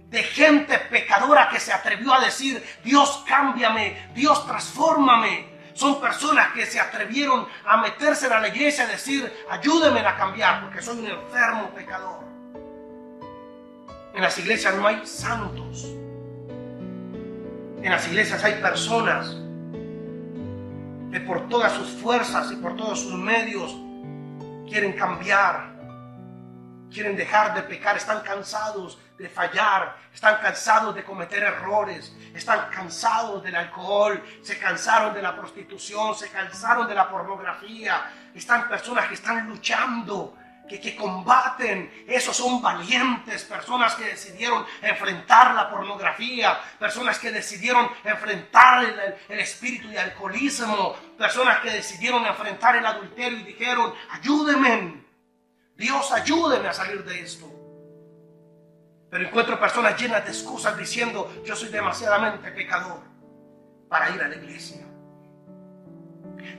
de gente pecadora que se atrevió a decir, Dios cámbiame, Dios transfórmame. Son personas que se atrevieron a meterse en la iglesia y decir, ayúdenme a cambiar porque soy un enfermo pecador. En las iglesias no hay santos. En las iglesias hay personas que por todas sus fuerzas y por todos sus medios quieren cambiar, quieren dejar de pecar, están cansados de fallar, están cansados de cometer errores, están cansados del alcohol, se cansaron de la prostitución, se cansaron de la pornografía. Están personas que están luchando, que combaten. Esos son valientes, personas que decidieron enfrentar la pornografía, personas que decidieron enfrentar el espíritu de alcoholismo, personas que decidieron enfrentar el adulterio y dijeron, ayúdenme, Dios ayúdeme a salir de esto. Pero encuentro personas llenas de excusas diciendo, yo soy demasiadamente pecador para ir a la iglesia.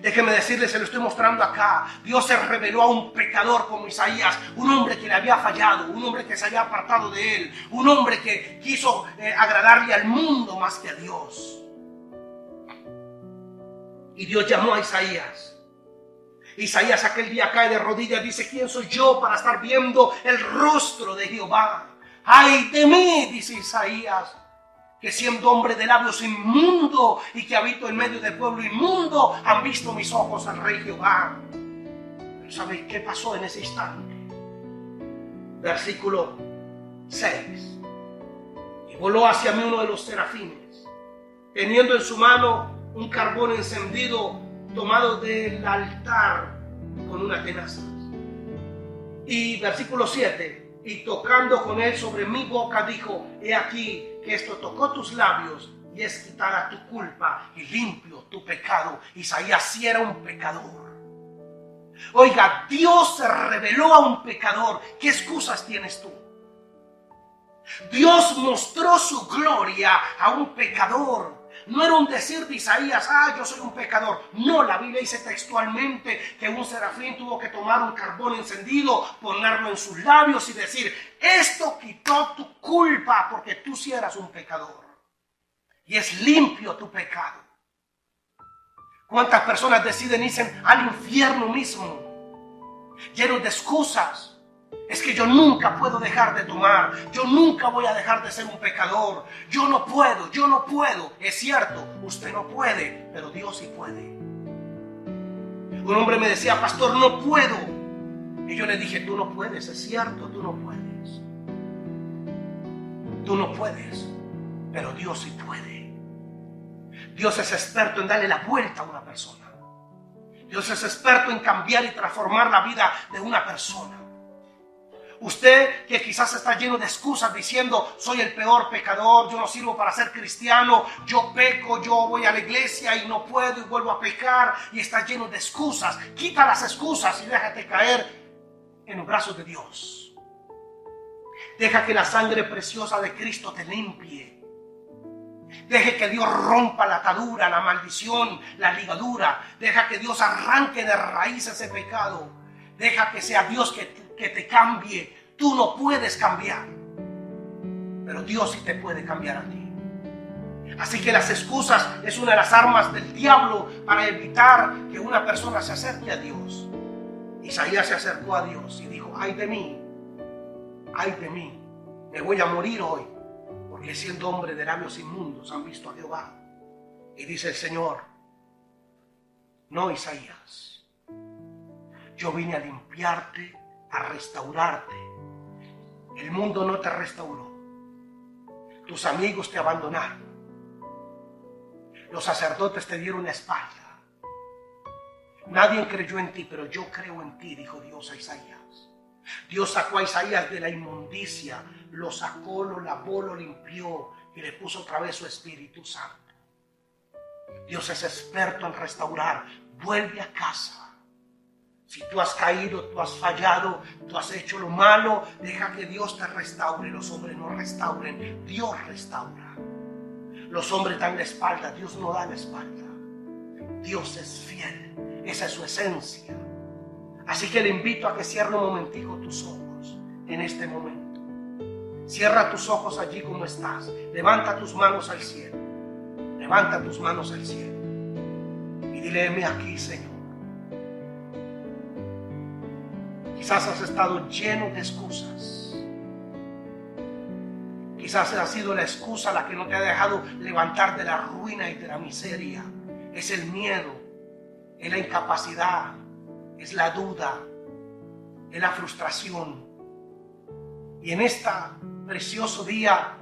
Déjeme decirle, se lo estoy mostrando acá. Dios se reveló a un pecador como Isaías, un hombre que le había fallado, un hombre que se había apartado de él, un hombre que quiso agradarle al mundo más que a Dios. Y Dios llamó a Isaías. Isaías aquel día cae de rodillas y dice, ¿quién soy yo para estar viendo el rostro de Jehová? ¡Ay de mí!, dice Isaías, que siendo hombre de labios inmundo y que habito en medio del pueblo inmundo, han visto mis ojos al Rey Jehová. Pero ¿sabéis qué pasó en ese instante? Versículo 6. Y voló hacia mí uno de los serafines, teniendo en su mano un carbón encendido tomado del altar con una tenaza. Y versículo 7. Y tocando con él sobre mi boca, dijo, he aquí que esto tocó tus labios y es quitada tu culpa y limpio tu pecado. Isaías sí era un pecador. Oiga, Dios se reveló a un pecador. ¿Qué excusas tienes tú? Dios mostró su gloria a un pecador. No era un decir de Isaías, yo soy un pecador. No, la Biblia dice textualmente que un serafín tuvo que tomar un carbón encendido, ponerlo en sus labios y decir, esto quitó tu culpa porque tú sí eras un pecador. Y es limpio tu pecado. ¿Cuántas personas deciden irse al infierno mismo, llenos de excusas? Es que yo nunca puedo dejar de tomar, yo nunca voy a dejar de ser un pecador, yo no puedo. Es cierto, usted no puede, pero Dios sí puede. Un hombre me decía, pastor, no puedo. Y yo le dije, tú no puedes, es cierto, tú no puedes. Tú no puedes, pero Dios sí puede. Dios es experto en darle la vuelta a una persona. Dios es experto en cambiar y transformar la vida de una persona. Usted que quizás está lleno de excusas diciendo, soy el peor pecador, yo no sirvo para ser cristiano, yo peco, yo voy a la iglesia y no puedo y vuelvo a pecar, y está lleno de excusas. Quita las excusas y déjate caer en los brazos de Dios. Deja que la sangre preciosa de Cristo te limpie. Deje que Dios rompa la atadura, la maldición, la ligadura. Deja que Dios arranque de raíz ese pecado. Deja que sea Dios que te cambie. Tú no puedes cambiar, pero Dios sí te puede cambiar a ti. Así que las excusas es una de las armas del diablo para evitar que una persona se acerque a Dios. Isaías se acercó a Dios y dijo, ay de mí, me voy a morir hoy, porque siendo hombre de labios inmundos han visto a Jehová. Y dice el Señor, no, Isaías, yo vine a limpiarte, a restaurarte. El mundo no te restauró. Tus amigos te abandonaron. Los sacerdotes te dieron la espalda. Nadie creyó en ti, pero yo creo en ti, dijo Dios a Isaías. Dios sacó a Isaías de la inmundicia, lo sacó, lo lavó, lo limpió y le puso otra vez su Espíritu Santo. Dios es experto en restaurar. Vuelve a casa. Si tú has caído, tú has fallado, tú has hecho lo malo, deja que Dios te restaure. Los hombres no restauren, Dios restaura. Los hombres dan la espalda, Dios no da la espalda. Dios es fiel, esa es su esencia. Así que le invito a que cierre un momentico tus ojos en este momento. Cierra tus ojos allí como estás. Levanta tus manos al cielo. Levanta tus manos al cielo. Y dile, heme aquí, Señor. Quizás has estado lleno de excusas. Quizás ha sido la excusa la que no te ha dejado levantar de la ruina y de la miseria. Es el miedo, es la incapacidad, es la duda, es la frustración. Y en este precioso día,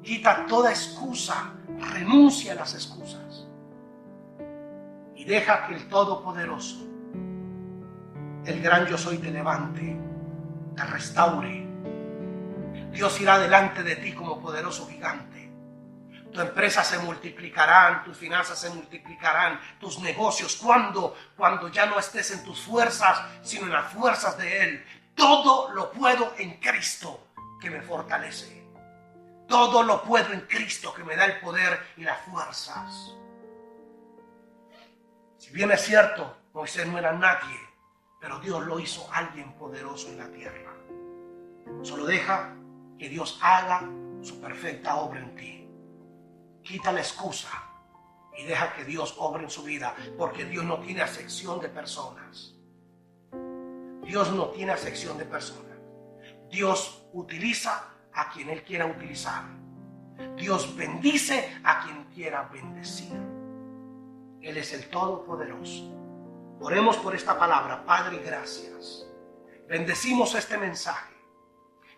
quita toda excusa, renuncia a las excusas y deja que el Todopoderoso, el gran yo soy, te levante, te restaure. Dios irá delante de ti como poderoso gigante. Tu empresa se multiplicarán, tus finanzas se multiplicarán, tus negocios, cuando ya no estés en tus fuerzas, sino en las fuerzas de Él. Todo lo puedo en Cristo que me fortalece. Todo lo puedo en Cristo que me da el poder y las fuerzas. Si bien es cierto, Moisés no era nadie, pero Dios lo hizo alguien poderoso en la tierra. Solo deja que Dios haga su perfecta obra en ti. Quita la excusa y deja que Dios obre en su vida, porque Dios no tiene acepción de personas. Dios no tiene acepción de personas. Dios utiliza a quien Él quiera utilizar. Dios bendice a quien quiera bendecir. Él es el Todopoderoso. Oremos por esta palabra. Padre, gracias. Bendecimos este mensaje.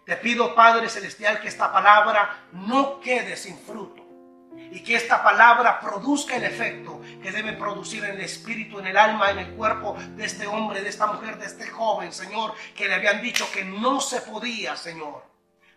Te pido, Padre Celestial, que esta palabra no quede sin fruto y que esta palabra produzca el efecto que debe producir en el espíritu, en el alma, en el cuerpo de este hombre, de esta mujer, de este joven, Señor, que le habían dicho que no se podía, Señor.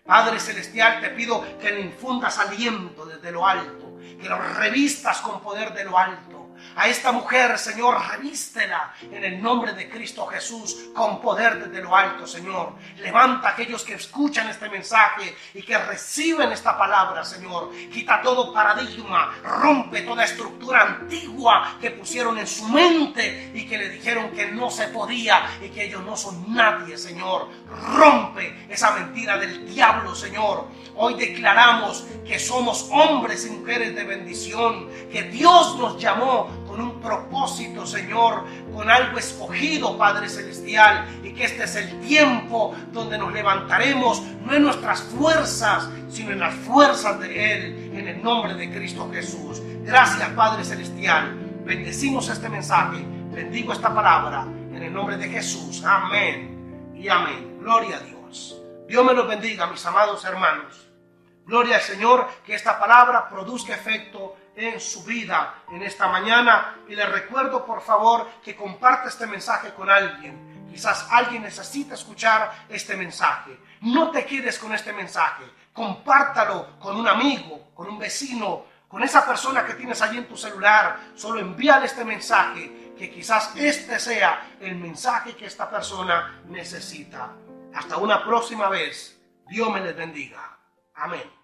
Padre Celestial, te pido que le infundas aliento desde lo alto, que lo revistas con poder de lo alto. A esta mujer, Señor, revístela en el nombre de Cristo Jesús con poder desde lo alto, Señor. Levanta a aquellos que escuchan este mensaje y que reciben esta palabra, Señor. Quita todo paradigma, rompe toda estructura antigua que pusieron en su mente y que le dijeron que no se podía y que ellos no son nadie, Señor. Rompe esa mentira del diablo, Señor. Hoy declaramos que somos hombres y mujeres de bendición, que Dios nos llamó con con un propósito, Señor, con algo escogido, Padre Celestial, y que este es el tiempo donde nos levantaremos, no en nuestras fuerzas, sino en las fuerzas de Él, en el nombre de Cristo Jesús. Gracias, Padre Celestial. Bendecimos este mensaje, bendigo esta palabra, en el nombre de Jesús. Amén y amén. Gloria a Dios. Dios me los bendiga, mis amados hermanos. Gloria al Señor, que esta palabra produzca efecto en su vida en esta mañana. Y le recuerdo, por favor, que comparte este mensaje con alguien. Quizás alguien necesita escuchar este mensaje. No te quedes con este mensaje. Compártalo con un amigo, con un vecino, con esa persona que tienes allí en tu celular. Solo envíale este mensaje, que quizás este sea el mensaje que esta persona necesita. Hasta una próxima vez. Dios me les bendiga. Amén.